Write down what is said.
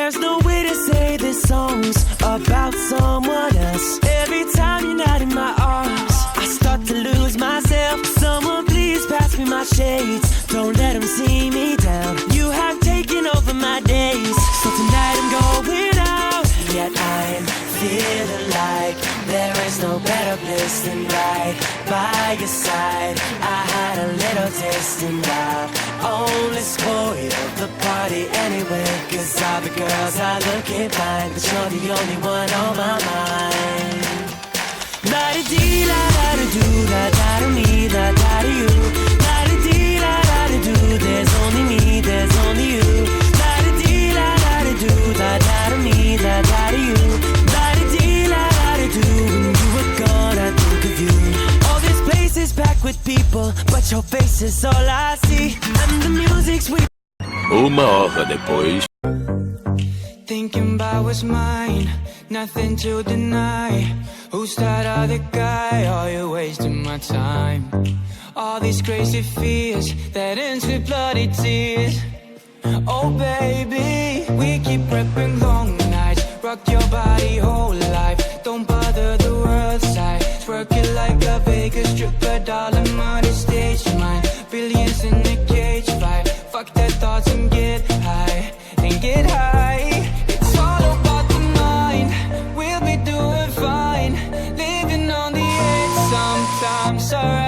There's no way to say this song's about someone else. Every time you're not in my arms, I start to lose myself. Someone please pass me my shades. Don't let them see me down. You have taken over my days, so tonight I'm going out. Yet I'm feeling like there is no better place than right by your side. I had a little taste and I only spoiled the party anyway. Cause all the girls are looking fine, but you're the only one on my mind. La-di-dee, la-da-da-do, la-da-da-me, la-da-da-you. La-di-dee, la-da-da-do, there's only me, there's only you. La-di-dee, la-da-da-do, la-da-da-me, la-da-da-you. La-di-dee, la-da-da-do, when you were gone I think of you. All this place is packed with people, but your face is all I see. And the music's sweet. Uma hora depois. Thinking about what's mine, nothing to deny. Who's that other guy? Oh, you're wasting my time. All these crazy fears that ends with bloody tears. Oh baby, we keep prepping long nights. Rock your body whole life. Don't bother the world side. Twerk it like a Vegas stripper, darling, money stage mine. Billions in a cage fight. Fuck their thoughts and get high. And get high. It's all about the mind. We'll be doing fine. Living on the edge sometimes. Alright.